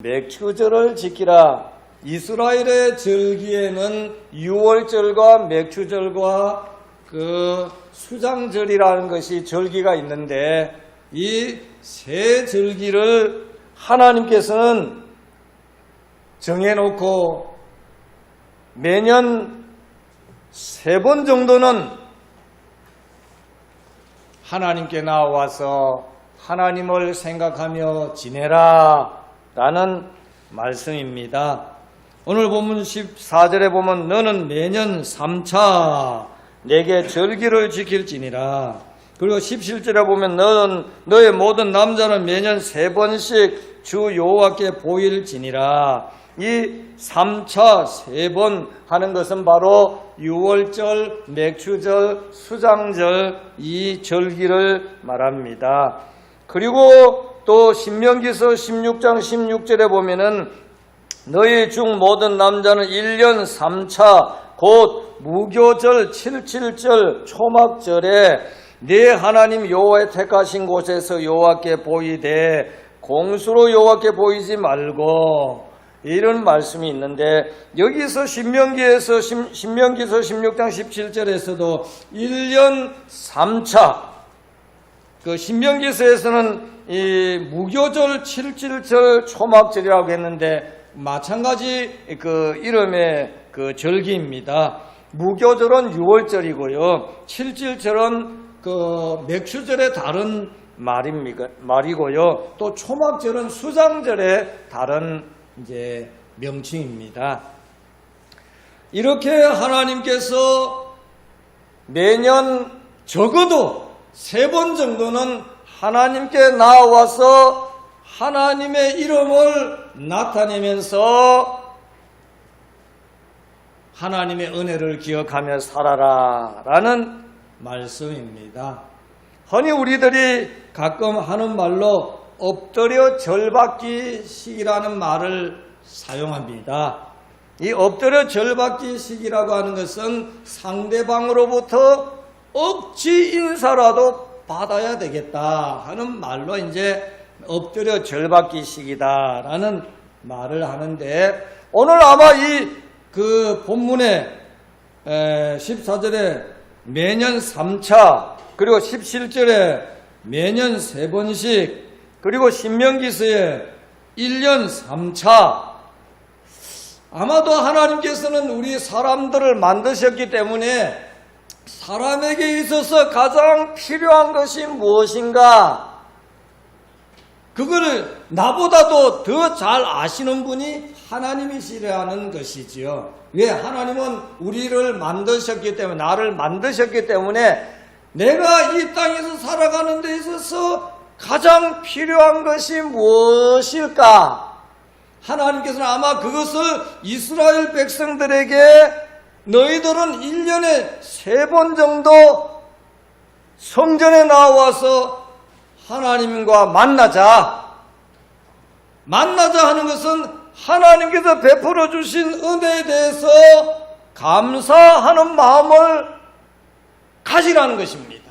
맥추절을 지키라. 이스라엘의 절기에는 유월절과 맥추절과 수장절이라는 것이 절기가 있는데, 이 세 절기를 하나님께서는 정해놓고 매년 3번 정도는 하나님께 나와서 하나님을 생각하며 지내라 라는 말씀입니다. 오늘 본문 14절에 보면 너는 매년 3차 내게 절기를 지킬지니라. 그리고 17절에 보면 너는 너의 모든 남자는 매년 3번씩 주 여호와께 보일지니라. 이 3차 3번 하는 것은 바로 유월절, 맥추절, 수장절 이 절기를 말합니다. 그리고 또 신명기서 16장 16절에 보면은 너희 중 모든 남자는 1년 3차 곧 무교절 77절 초막절에 네 하나님 여호와의 택하신 곳에서 여호와께 보이되 공수로 여호와께 보이지 말고, 이런 말씀이 있는데, 여기서 신명기서 16장 17절에서도 1년 3차, 신명기서에서는 이 무교절 77절 초막절이라고 했는데 마찬가지 이름의 절기입니다. 무교절은 6월절이고요. 77절은 맥추절의 다른 말이고요. 또 초막절은 수장절의 다른 명칭입니다. 이렇게 하나님께서 매년 적어도 3번 정도는 하나님께 나와서 하나님의 이름을 나타내면서 하나님의 은혜를 기억하며 살아라 라는 말씀입니다. 흔히 우리들이 가끔 하는 말로 엎드려 절받기 식이라는 말을 사용합니다. 이 엎드려 절받기 식이라고 하는 것은 상대방으로부터 억지 인사라도 받아야 되겠다 하는 말로 엎드려 절받기 식이다라는 말을 하는데, 오늘 아마 이 본문에 14절에 매년 3차, 그리고 17절에 매년 3번씩, 그리고 신명기서에 1년 3차, 아마도 하나님께서는 우리 사람들을 만드셨기 때문에 사람에게 있어서 가장 필요한 것이 무엇인가, 그거를 나보다도 더 잘 아시는 분이 하나님이시라는 것이지요. 왜? 하나님은 우리를 만드셨기 때문에, 나를 만드셨기 때문에 내가 이 땅에서 살아가는 데 있어서 가장 필요한 것이 무엇일까? 하나님께서는 아마 그것을 이스라엘 백성들에게 너희들은 1년에 3번 정도 성전에 나와서 하나님과 만나자 하는 것은 하나님께서 베풀어 주신 은혜에 대해서 감사하는 마음을 가지라는 것입니다.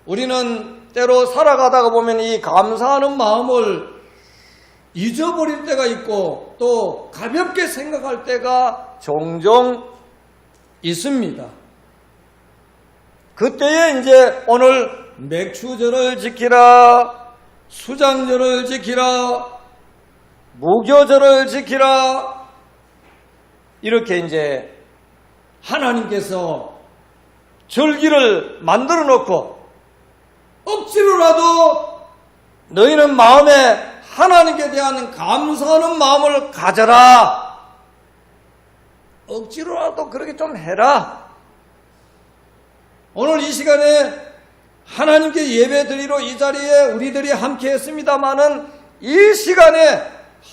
우리는 때로 살아가다가 보면 이 감사하는 마음을 잊어버릴 때가 있고 또 가볍게 생각할 때가 종종 있습니다. 그때에 오늘 맥추절을 지키라, 수장절을 지키라, 무교절을 지키라, 이렇게 하나님께서 절기를 만들어 놓고 억지로라도 너희는 마음에 하나님께 대한 감사하는 마음을 가져라, 억지로라도 그렇게 좀 해라. 오늘 이 시간에 하나님께 예배 드리러 이 자리에 우리들이 함께 했습니다마는, 이 시간에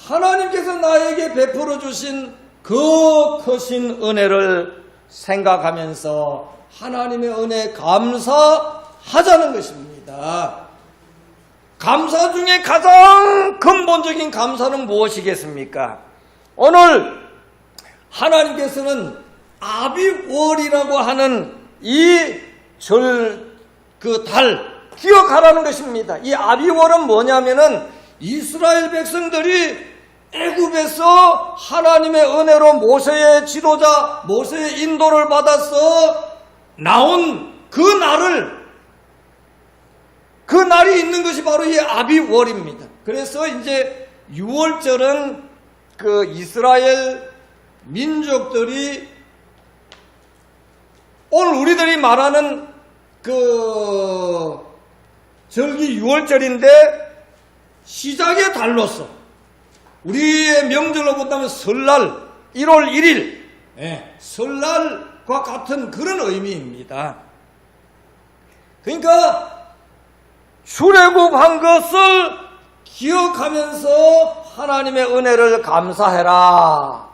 하나님께서 나에게 베풀어 주신 그 크신 은혜를 생각하면서 하나님의 은혜에 감사하자는 것입니다. 감사 중에 가장 근본적인 감사는 무엇이겠습니까? 오늘 하나님께서는 아비월이라고 하는 이 달 기억하라는 것입니다. 이 아비월은 뭐냐면은 이스라엘 백성들이 애굽에서 하나님의 은혜로 모세의 지도자, 모세의 인도를 받아서 나온 그 날이 있는 것이 바로 이 아비월입니다. 그래서 이제 6월절은 그 이스라엘 민족들이 오늘 우리들이 말하는 그 절기 6월절인데 시작의 달로서 우리의 명절로 본다면 설날 1월 1일 설날과 같은 그런 의미입니다. 그러니까 출애굽한 것을 기억하면서 하나님의 은혜를 감사해라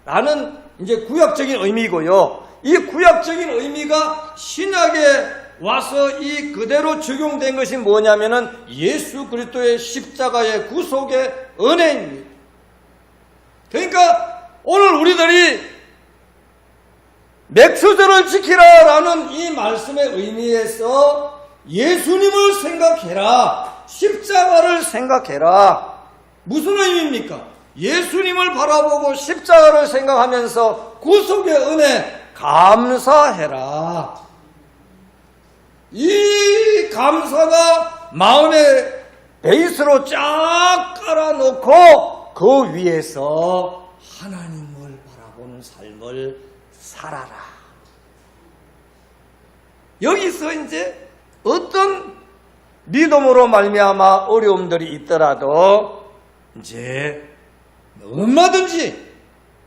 라는 이제 구약적인 의미고요. 이 구약적인 의미가 신약에 와서 이 그대로 적용된 것이 뭐냐면은 예수 그리스도의 십자가의 구속의 은혜입니다. 그러니까 오늘 우리들이 맥수절을 지키라라는 이 말씀의 의미에서 예수님을 생각해라, 십자가를 생각해라. 무슨 의미입니까? 예수님을 바라보고 십자가를 생각하면서 구속의 은혜 감사해라. 이 감사가 마음의 베이스로 쫙 깔아놓고 그 위에서 하나님을 바라보는 삶을 살아라. 여기서 이제 어떤 믿음으로 말미암아 어려움들이 있더라도 이제 얼마든지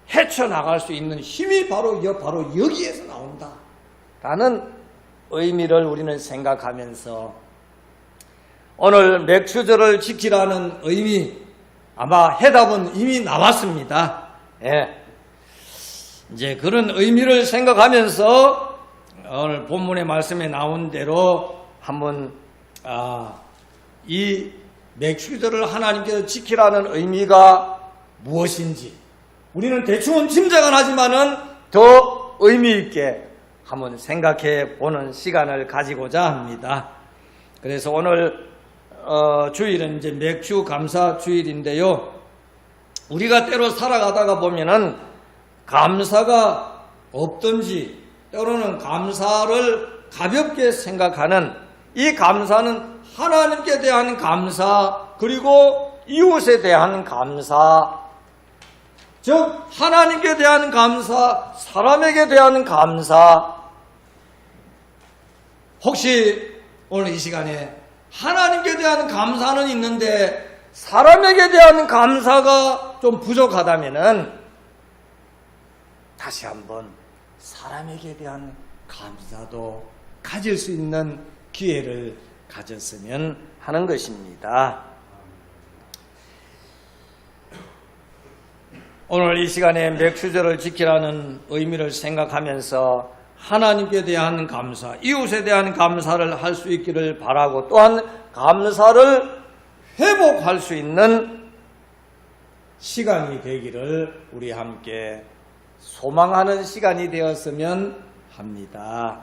헤쳐나갈 수 있는 힘이 바로 여기에서 나온다 라는 의미를 우리는 생각하면서 오늘 맥주절을 지키라는 의미, 아마 해답은 이미 나왔습니다. 이제 그런 의미를 생각하면서 오늘 본문의 말씀에 나온 대로 한번 이 맥주절을 하나님께서 지키라는 의미가 무엇인지 우리는 대충은 짐작은 하지만은 더 의미 있게 한번 생각해 보는 시간을 가지고자 합니다. 그래서 오늘 주일은 이제 맥주 감사 주일인데요. 우리가 때로 살아가다가 보면은 감사가 없든지 때로는 감사를 가볍게 생각하는 이 감사는 하나님께 대한 감사 그리고 이웃에 대한 감사, 즉 하나님께 대한 감사, 사람에게 대한 감사. 혹시 오늘 이 시간에 하나님께 대한 감사는 있는데 사람에게 대한 감사가 좀 부족하다면은 다시 한번 사람에게 대한 감사도 가질 수 있는 기회를 가졌으면 하는 것입니다. 오늘 이 시간에 맥주절을 지키라는 의미를 생각하면서 하나님께 대한 감사, 이웃에 대한 감사를 할 수 있기를 바라고 또한 감사를 회복할 수 있는 시간이 되기를 우리 함께 소망하는 시간이 되었으면 합니다.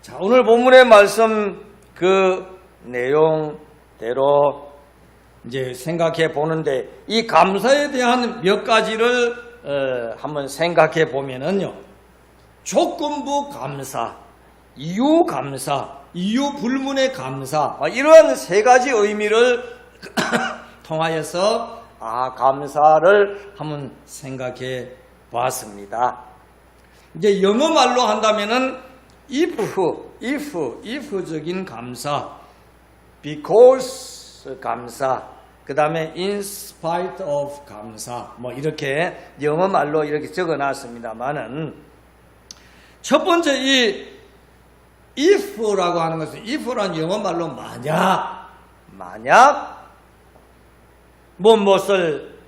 자, 오늘 본문의 말씀 그 내용대로 이제 생각해 보는데 이 감사에 대한 몇 가지를 한번 생각해 보면은요. 조건부 감사, 이유 감사, 이유 불문의 감사, 이러한 세 가지 의미를 통하여서 감사를 한번 생각해 보았습니다. 이제 영어 말로 한다면은 if적인 감사, because 감사, 그 다음에 in spite of 감사, 이렇게 영어 말로 이렇게 적어 놨습니다만은 첫 번째 이 if라고 하는 것은 if라는 영어 말로 만약 무엇을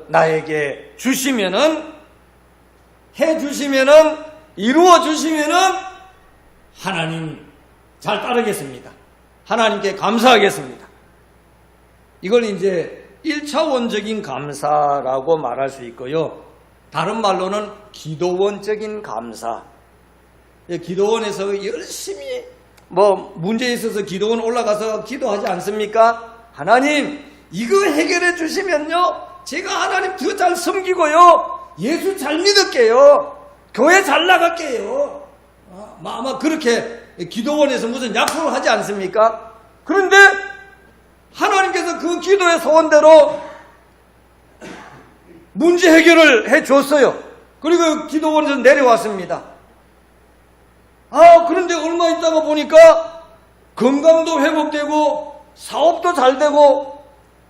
나에게 주시면은 해주시면은 이루어 주시면은 하나님 잘 따르겠습니다. 하나님께 감사하겠습니다. 이걸 이제 1차원적인 감사라고 말할 수 있고요. 다른 말로는 기도원적인 감사. 기도원에서 열심히 문제 있어서 기도원 올라가서 기도하지 않습니까? 하나님 이거 해결해 주시면요 제가 하나님 더 잘 섬기고요 예수 잘 믿을게요 교회 잘 나갈게요. 아마 그렇게 기도원에서 무슨 약속을 하지 않습니까? 그런데 하나님께서 그 기도의 소원대로 문제 해결을 해 줬어요. 그리고 기도원에서 내려왔습니다. 그런데 얼마 있다가 보니까 건강도 회복되고 사업도 잘 되고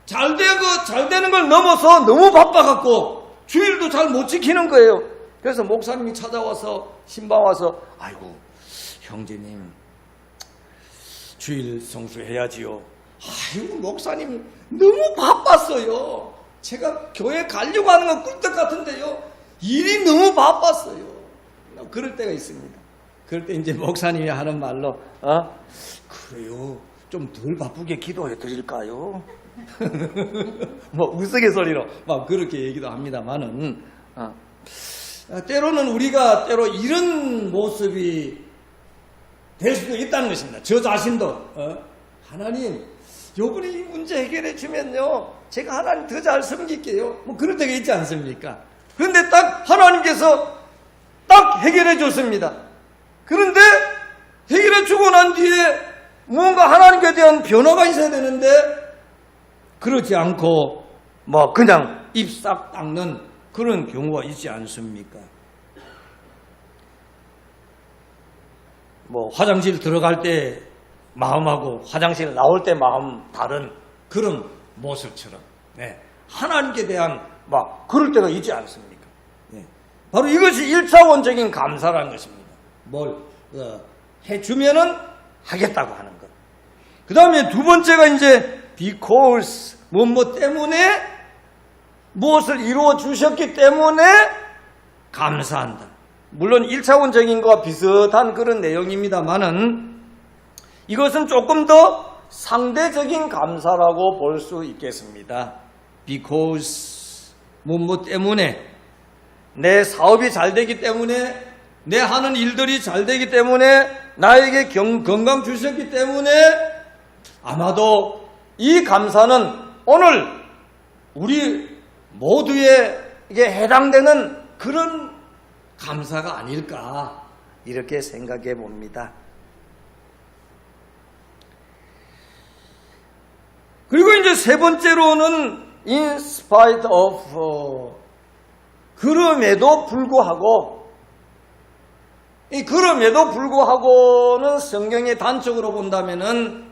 잘 되는 걸 넘어서 너무 바빠갖고 주일도 잘 못 지키는 거예요. 그래서 목사님이 찾아와서 신방 와서 아이고 형제님 주일 성수해야지요. 아이고 목사님 너무 바빴어요. 제가 교회 가려고 하는 건 꿀떡 같은데요. 일이 너무 바빴어요. 그럴 때가 있습니다. 그럴 때 이제 목사님이 하는 말로 그래요. 좀 덜 바쁘게 기도해 드릴까요? 뭐 우스갯소리로 막 그렇게 얘기도 합니다만은 때로는 우리가 때로 이런 모습이 될 수도 있다는 것입니다. 저 자신도 하나님 요번에 이 문제 해결해 주면요 제가 하나님 더 잘 섬길게요. 뭐 그럴 때가 있지 않습니까? 그런데 딱 하나님께서 딱 해결해 줬습니다. 그런데 해결해 주고 난 뒤에 뭔가 하나님께 대한 변화가 있어야 되는데 그렇지 않고 뭐 그냥 입 싹 닦는 그런 경우가 있지 않습니까? 뭐 화장실 들어갈 때 마음하고 화장실 나올 때 마음 다른 그런 모습처럼 하나님께 대한 막 그럴 때가 있지 않습니까? 바로 이것이 1차원적인 감사라는 것입니다. 뭘 해주면은 하겠다고 하는 것. 그 다음에 두 번째가 이제 because 무엇 때문에 무엇을 이루어 주셨기 때문에 감사한다. 물론 1차원적인 것과 비슷한 그런 내용입니다만은 이것은 조금 더 상대적인 감사라고 볼 수 있겠습니다. because 무엇 때문에 내 사업이 잘 되기 때문에 내 하는 일들이 잘 되기 때문에 나에게 건강 주셨기 때문에 아마도 이 감사는 오늘 우리 모두에게 해당되는 그런 감사가 아닐까 이렇게 생각해 봅니다. 그리고 이제 세 번째로는 in spite of 그럼에도 불구하고 이 그럼에도 불구하고는 성경의 단적으로 본다면은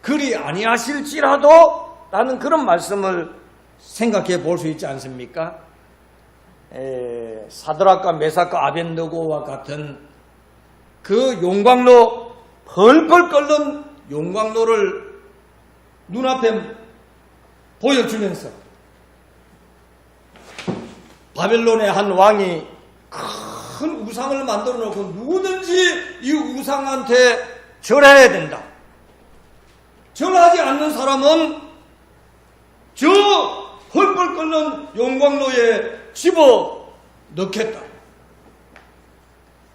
그리 아니하실지라도 라는 그런 말씀을 생각해 볼 수 있지 않습니까? 사드락과 메삭과 아벳느고와 같은 그 용광로 펄펄 끓는 용광로를 눈앞에 보여주면서 바벨론의 한 왕이 큰 우상을 만들어 놓고 누구든지 이 우상한테 절해야 된다. 절하지 않는 사람은 저 펄펄 끓는 용광로에 집어 넣겠다.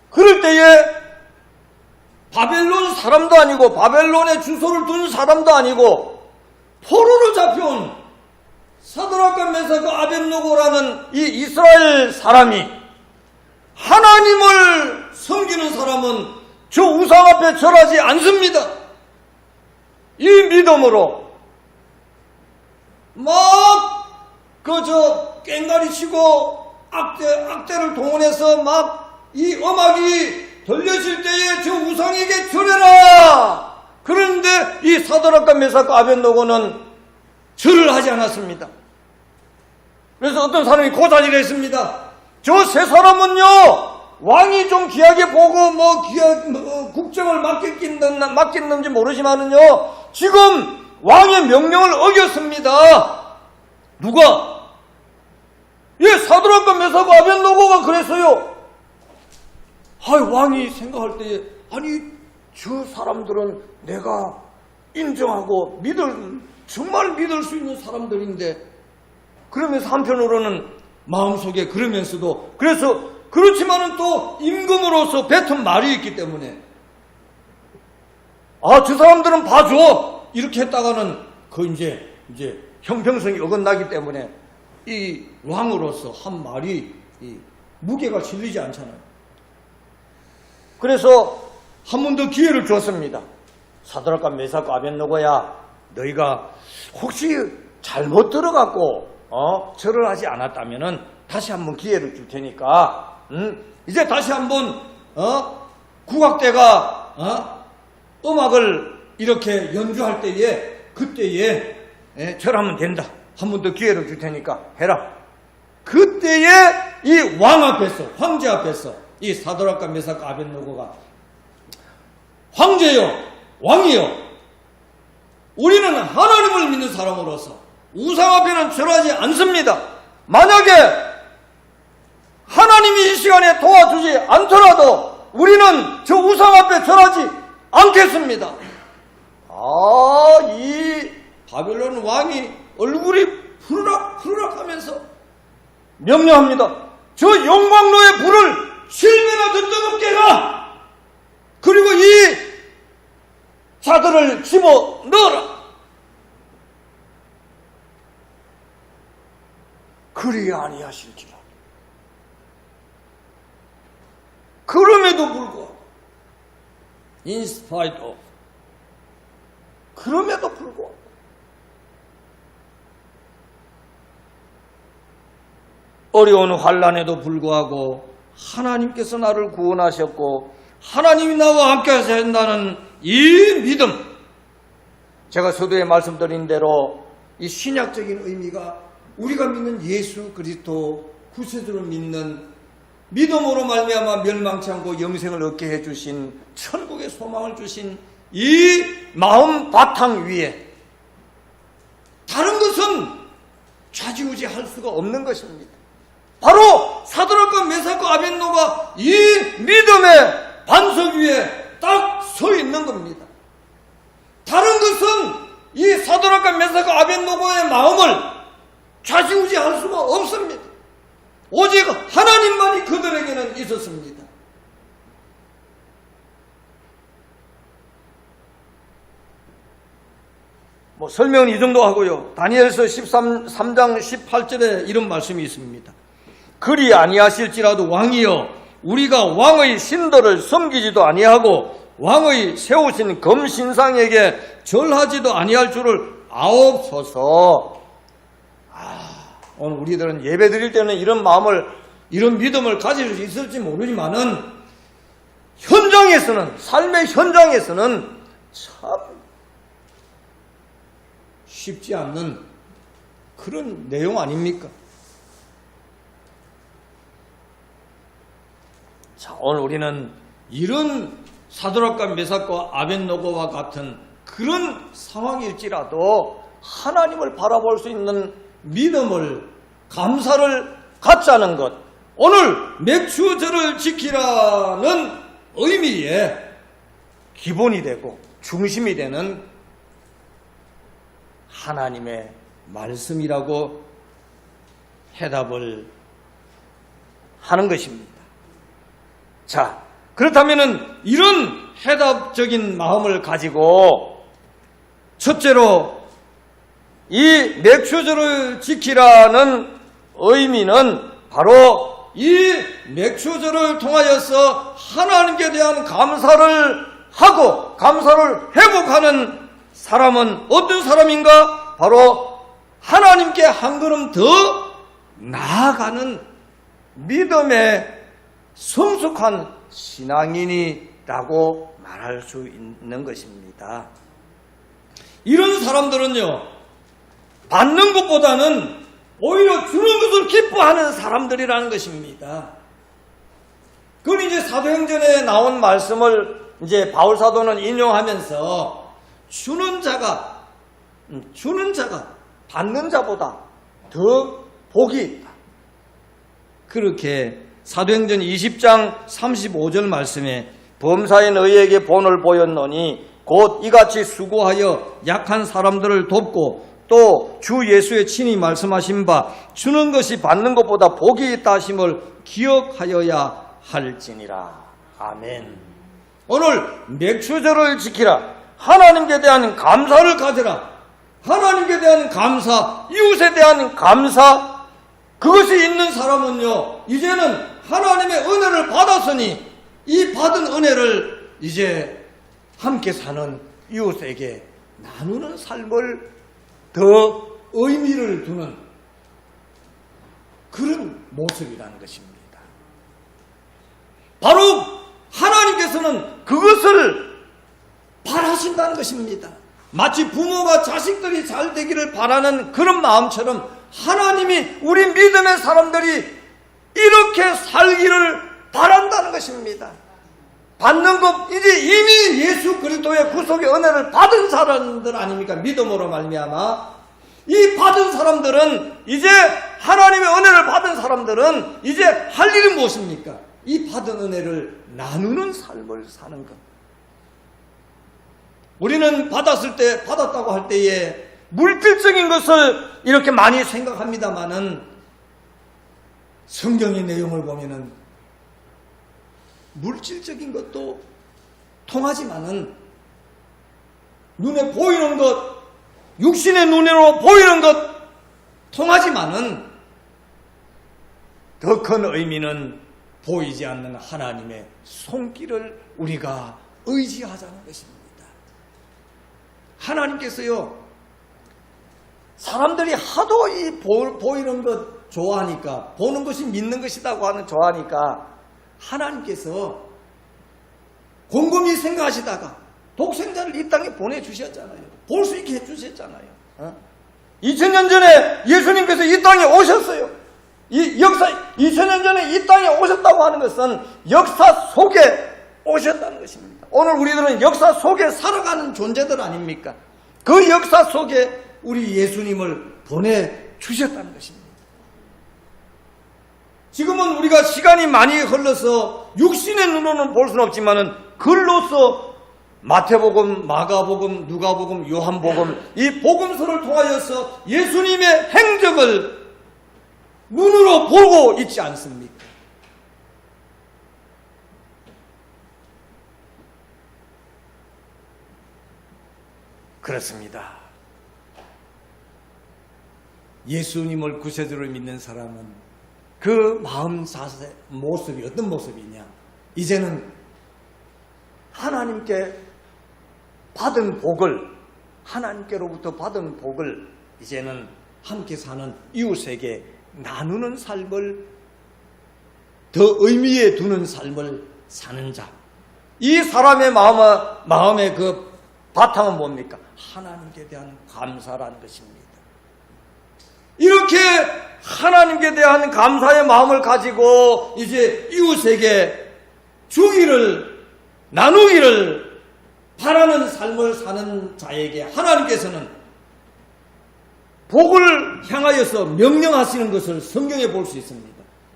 그럴 때에 바벨론 사람도 아니고 바벨론에 주소를 둔 사람도 아니고 포로로 잡혀온 사드락과 메삭과 아벳느고라는 이 이스라엘 사람이 하나님을 섬기는 사람은 저 우상 앞에 절하지 않습니다. 이 믿음으로 막 꽹과리 치고 악대를 동원해서 막 이 음악이 들려질 때에 저 우상에게 절해라. 그런데 이 사드락과 메삭과 아벳느고는 절을 하지 않았습니다. 그래서 어떤 사람이 고사지를 했습니다. 저 세 사람은요 왕이 좀 귀하게 보고 국정을 맡겼는지 모르지만은요 지금 왕의 명령을 어겼습니다. 누가? 사드락과 메삭과 아벳느고가 그랬어요. 왕이 생각할 때에 저 사람들은 내가 인정하고 정말 믿을 수 있는 사람들인데 그러면서 한편으로는 마음속에 그러면서도 그렇지만은 또 임금으로서 뱉은 말이 있기 때문에 아, 저 사람들은 봐줘! 이렇게 했다가는 그 이제 형평성이 어긋나기 때문에 이 왕으로서 한 말이 이 무게가 실리지 않잖아요. 그래서 한 번 더 기회를 줬습니다. 사드락과 메삭과 아벳느고야, 너희가 혹시 잘못 들어갔고 절을 하지 않았다면은 다시 한번 기회를 줄 테니까 이제 다시 한번 국악대가 음악을 이렇게 연주할 때에 그때에 절하면 된다. 한 번 더 기회를 줄 테니까 해라. 그때에 이 왕 앞에서, 황제 앞에서 이 사드락과 메삭과 아벳느고가 황제요, 왕이요, 우리는 하나님을 믿는 사람으로서 우상 앞에는 절하지 않습니다. 만약에 하나님이 이 시간에 도와주지 않더라도 우리는 저 우상 앞에 절하지 않겠습니다. 이 바벨론 왕이 얼굴이 푸르락 하면서 명령합니다. 저 용광로의 불을 7배나 더 뜨겁게 해라. 그리고 이 자들을 집어 넣어라. 그리 아니하실지라. 그럼에도 불구하고 in spite of, 그럼에도 불구하고 어려운 환난에도 불구하고 하나님께서 나를 구원하셨고 하나님이 나와 함께 하신다는 이 믿음, 제가 서두에 말씀드린 대로 이 신약적인 의미가 우리가 믿는 예수 그리스도 구세주를 믿는 믿음으로 말미암아 멸망치 않고 영생을 얻게 해주신 천국의 소망을 주신 이 마음 바탕 위에 다른 것은 좌지우지할 수가 없는 것입니다. 바로 사드락과 메삭과 아벳느고가 이 믿음의 반석 위에 딱 서 있는 겁니다. 다른 것은 이 사드락과 메삭과 아벳느고의 마음을 좌지우지할 수가 없습니다. 오직 하나님만이 그들에게는 있었습니다. 설명은 이 정도 하고요. 다니엘서 13장 18절에 이런 말씀이 있습니다. 그리 아니하실지라도 왕이여, 우리가 왕의 신들을 섬기지도 아니하고 왕의 세우신 금신상에게 절하지도 아니할 줄을 아옵소서. 오늘 우리들은 예배 드릴 때는 이런 마음을, 이런 믿음을 가질 수 있을지 모르지만은 현장에서는, 삶의 현장에서는 참 쉽지 않는 그런 내용 아닙니까? 자, 오늘 우리는 이런 사드락과 메삭과 아벳느고와 같은 그런 상황일지라도 하나님을 바라볼 수 있는 믿음을, 감사를 갖자는 것, 오늘 맥추절을 지키라는 의미에 기본이 되고 중심이 되는 하나님의 말씀이라고 해답을 하는 것입니다. 자, 그렇다면은 이런 해답적인 마음을 가지고 첫째로 이 맥추절을 지키라는 의미는 바로 이 맥추절을 통하여서 하나님께 대한 감사를 하고 감사를 회복하는 사람은 어떤 사람인가? 바로 하나님께 한 걸음 더 나아가는 믿음의 성숙한 신앙인이라고 말할 수 있는 것입니다. 이런 사람들은요, 받는 것보다는 오히려 주는 것을 기뻐하는 사람들이라는 것입니다. 그건 이제 사도행전에 나온 말씀을 이제 바울 사도는 인용하면서 주는 자가 받는 자보다 더 복이 있다. 그렇게 사도행전 20장 35절 말씀에 범사에 너희에게 본을 보였노니 곧 이같이 수고하여 약한 사람들을 돕고 또 주 예수의 친히 말씀하신 바 주는 것이 받는 것보다 복이 있다 하심을 기억하여야 할지니라. 아멘. 오늘 맥추절을 지키라. 하나님께 대한 감사를 가져라. 하나님께 대한 감사, 이웃에 대한 감사, 그것이 있는 사람은요, 이제는 하나님의 은혜를 받았으니 이 받은 은혜를 이제 함께 사는 이웃에게 나누는 삶을 더 의미를 두는 그런 모습이라는 것입니다. 바로 하나님께서는 그것을 바라신다는 것입니다. 마치 부모가 자식들이 잘 되기를 바라는 그런 마음처럼 하나님이 우리 믿음의 사람들이 이렇게 살기를 바란다는 것입니다. 받는 것, 이제 이미 예수 그리스도의 구속의 은혜를 받은 사람들 아닙니까? 믿음으로 말미암아 이 받은 사람들은, 이제 하나님의 은혜를 받은 사람들은 이제 할 일이 무엇입니까? 이 받은 은혜를 나누는 삶을 사는 것. 우리는 받았다고 할 때에 물질적인 것을 이렇게 많이 생각합니다마는 성경의 내용을 보면은 물질적인 것도 통하지만은 눈에 보이는 것, 육신의 눈으로 보이는 것 통하지만은 더 큰 의미는 보이지 않는 하나님의 손길을 우리가 의지하자는 것입니다. 하나님께서요, 사람들이 하도 이 보이는 것 좋아하니까, 보는 것이 믿는 것이라고 하는 좋아하니까 하나님께서 곰곰이 생각하시다가 독생자를 이 땅에 보내주셨잖아요. 볼 수 있게 해주셨잖아요. 2000년 전에 예수님께서 이 땅에 오셨어요. 이 역사 2000년 전에 이 땅에 오셨다고 하는 것은 역사 속에 오셨다는 것입니다. 오늘 우리들은 역사 속에 살아가는 존재들 아닙니까? 그 역사 속에 우리 예수님을 보내주셨다는 것입니다. 지금은 우리가 시간이 많이 흘러서 육신의 눈으로는 볼 수는 없지만은 글로서 마태복음, 마가복음, 누가복음, 요한복음, 이 복음서를 통하여서 예수님의 행적을 눈으로 보고 있지 않습니까? 그렇습니다. 예수님을 구세주로 믿는 사람은 그 마음 자세, 모습이 어떤 모습이냐? 이제는 하나님께 받은 복을, 하나님께로부터 받은 복을 이제는 함께 사는 이웃에게 나누는 삶을, 더 의미에 두는 삶을 사는 자. 이 사람의 마음의 그 바탕은 뭡니까? 하나님께 대한 감사라는 것입니다. 이렇게 하나님께 대한 감사의 마음을 가지고 이제 이웃에게 주기를, 나누기를 바라는 삶을 사는 자에게 하나님께서는 복을 향하여서 명령하시는 것을 성경에 볼 수 있습니다.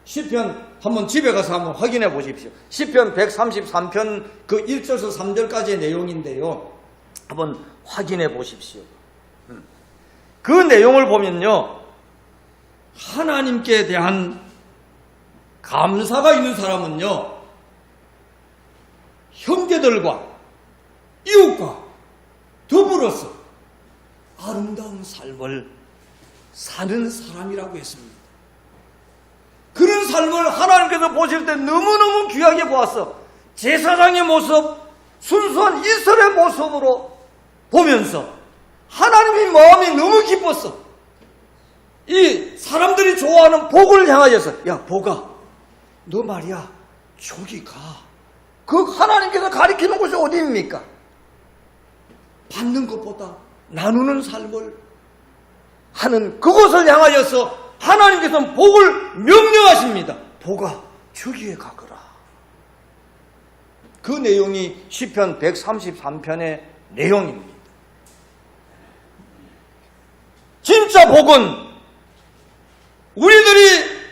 시편 한번 집에 가서 한번 확인해 보십시오. 시편 133편 그 1절에서 3절까지의 내용인데요. 한번 확인해 보십시오. 그 내용을 보면요, 하나님께 대한 감사가 있는 사람은요, 형제들과 이웃과 더불어서 아름다운 삶을 사는 사람이라고 했습니다. 그런 삶을 하나님께서 보실 때 너무너무 귀하게 보았어. 제사장의 모습, 순수한 이스라엘의 모습으로 보면서 하나님의 마음이 너무 기뻤어. 이 사람들이 좋아하는 복을 향하여서, 야 복아, 너 말이야 저기 가. 그 하나님께서 가리키는 곳이 어디입니까? 받는 것보다 나누는 삶을 하는 그곳을 향하여서 하나님께서는 복을 명령하십니다. 복아 저기에 가거라. 그 내용이 시편 133편의 내용입니다. 진짜 복은 우리들이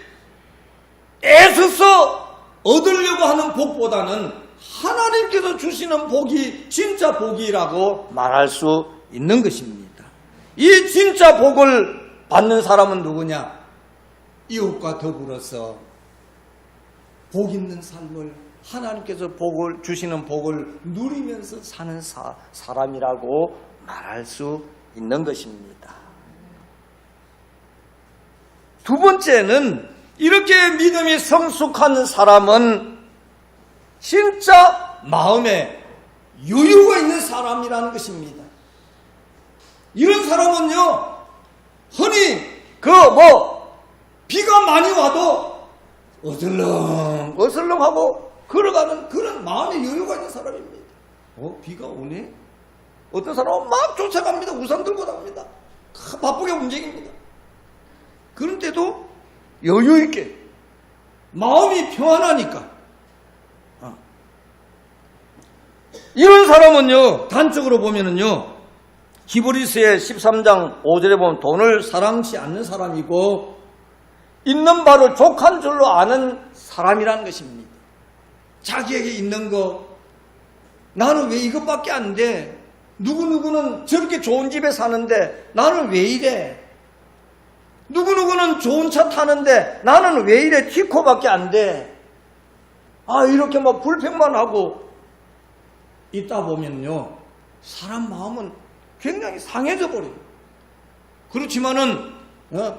애써서 얻으려고 하는 복보다는 하나님께서 주시는 복이 진짜 복이라고 말할 수 있는 것입니다. 이 진짜 복을 받는 사람은 누구냐? 이웃과 더불어서 복 있는 삶을 하나님께서 복을 주시는 복을 누리면서 사는 사람이라고 말할 수 있는 것입니다. 두 번째는 이렇게 믿음이 성숙한 사람은 진짜 마음에 여유가 있는 사람이라는 것입니다. 이런 사람은요, 흔히 비가 많이 와도 어슬렁하고 걸어가는 그런 마음의 여유가 있는 사람입니다. 비가 오네? 어떤 사람은 막 쫓아갑니다. 우산 들고 나갑니다. 바쁘게 움직입니다. 그런데도 여유 있게 마음이 평안하니까 이런 사람은요, 단적으로 보면은요, 히브리서의 13장 5절에 보면 돈을 사랑치 않는 사람이고 있는 바를 족한 줄로 아는 사람이라는 것입니다. 자기에게 있는 거, 나는 왜 이것밖에 안 돼? 누구누구는 저렇게 좋은 집에 사는데 나는 왜 이래? 누구누구는 좋은 차 타는데 나는 왜 이래? 티코밖에 안 돼? 이렇게 막 불평만 하고 있다 보면요, 사람 마음은 굉장히 상해져 버려요. 그렇지만은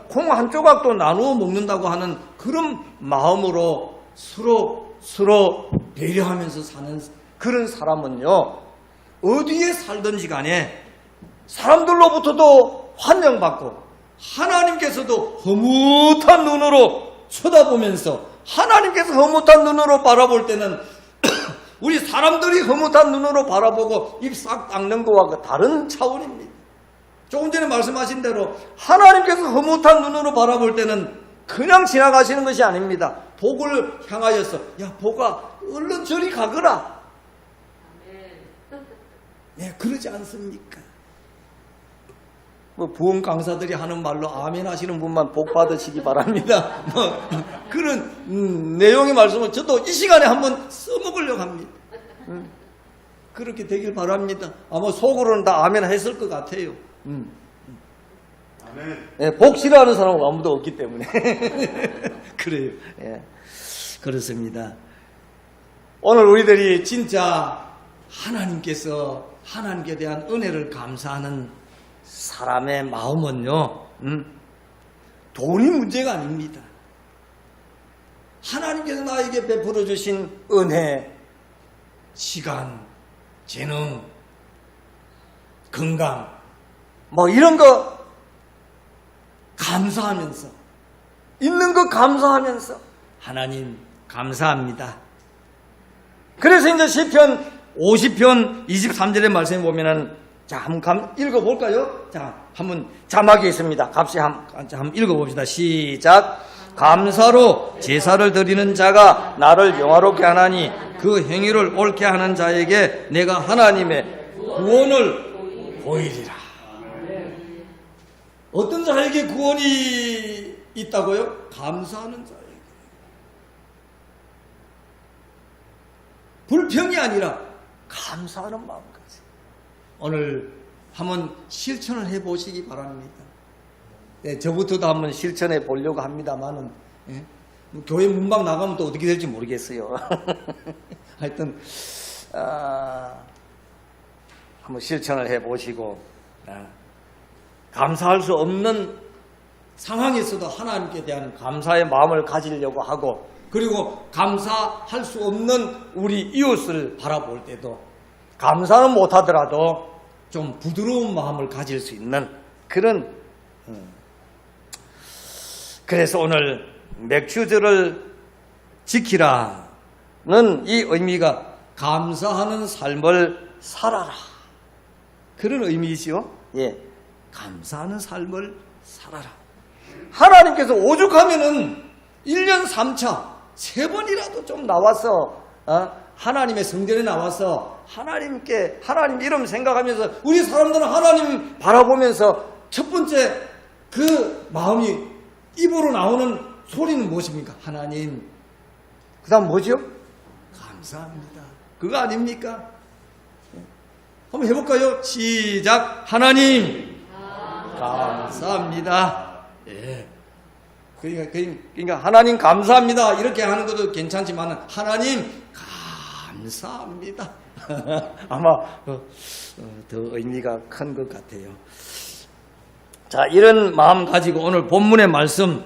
콩 한 조각도 나누어 먹는다고 하는 그런 마음으로 서로 배려하면서 사는 그런 사람은요, 어디에 살든지 간에 사람들로부터도 환영받고 하나님께서도 흐뭇한 눈으로 쳐다보면서 하나님께서 흐뭇한 눈으로 바라볼 때는 우리 사람들이 흐뭇한 눈으로 바라보고 입 싹 닦는 것과 다른 차원입니다. 조금 전에 말씀하신 대로 하나님께서 흐뭇한 눈으로 바라볼 때는 그냥 지나가시는 것이 아닙니다. 복을 향하여서 복아 얼른 저리 가거라. 그러지 않습니까? 부흥 강사들이 하는 말로 아멘 하시는 분만 복 받으시기 바랍니다. 그런 내용의 말씀을 저도 이 시간에 한번 써먹으려고 합니다. 그렇게 되길 바랍니다. 아마 속으로는 다 아멘 했을 것 같아요. 아멘. 복 싫어하는 사람은 아무도 없기 때문에. 그래요. 그렇습니다. 오늘 우리들이 진짜 하나님께 대한 은혜를 감사하는 사람의 마음은요, 돈이 문제가 아닙니다. 하나님께서 나에게 베풀어 주신 은혜, 시간, 재능, 건강, 이런 거 감사하면서, 있는 거 감사하면서, 하나님 감사합니다. 그래서 이제 시편 50편 23절의 말씀에 보면은, 한번 읽어볼까요? 한번 자막이 있습니다. 같이 한번 읽어봅시다. 시작. 감사로 제사를 드리는 자가 나를 영화롭게 하나니 그 행위를 옳게 하는 자에게 내가 하나님의 구원을 보이리라. 어떤 자에게 구원이 있다고요? 감사하는 자에게. 불평이 아니라 감사하는 마음까지. 오늘 한번 실천을 해보시기 바랍니다. 저부터도 한번 실천해 보려고 합니다만은, 교회 문방 나가면 또 어떻게 될지 모르겠어요. 하여튼, 한번 실천을 해 보시고, 감사할 수 없는 상황에서도 하나님께 대한 감사의 마음을 가지려고 하고, 그리고 감사할 수 없는 우리 이웃을 바라볼 때도 감사는 못하더라도 좀 부드러운 마음을 가질 수 있는 그런, 그래서 오늘 맥주절을 지키라는 이 의미가 감사하는 삶을 살아라, 그런 의미이죠. 감사하는 삶을 살아라. 하나님께서 오죽하면은 1년 3차 3번이라도 좀 나와서 하나님의 성전에 나와서 하나님 이름 생각하면서 우리 사람들은 하나님 바라보면서 첫 번째 그 마음이 입으로 나오는 소리는 무엇입니까? 하나님. 그 다음 뭐죠? 감사합니다. 그거 아닙니까? 한번 해볼까요? 시작. 하나님 감사합니다. 그러니까 하나님 감사합니다 이렇게 하는 것도 괜찮지만 하나님 감사합니다. 아마 더 의미가 큰 것 같아요. 자, 이런 마음 가지고 오늘 본문의 말씀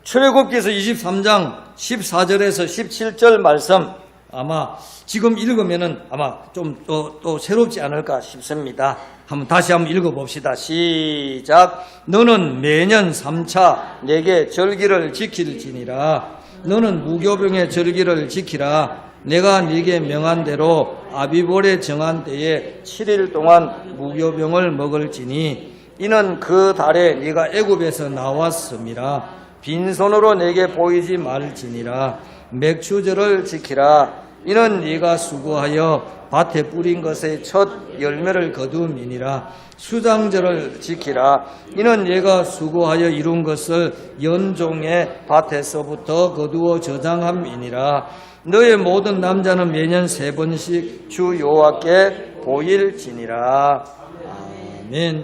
출애굽기서 23장 14절에서 17절 말씀 아마 지금 읽으면은 아마 좀 또 새롭지 않을까 싶습니다. 다시 한번 읽어봅시다. 시작. 너는 매년 3차 내게 절기를 지킬지니라. 너는 무교병의 절기를 지키라. 내가 네게 명한 대로 아비볼에 정한 때에 7일 동안 무교병을 먹을지니 이는 그 달에 네가 애굽에서 나왔음이라. 빈손으로 내게 보이지 말지니라. 맥추절을 지키라. 이는 네가 수고하여 밭에 뿌린 것의 첫 열매를 거두음이니라. 수장절을 지키라. 이는 네가 수고하여 이룬 것을 연종의 밭에서부터 거두어 저장함이니라. 너의 모든 남자는 매년 3번씩 주 여호와께 보일지니라. 아멘.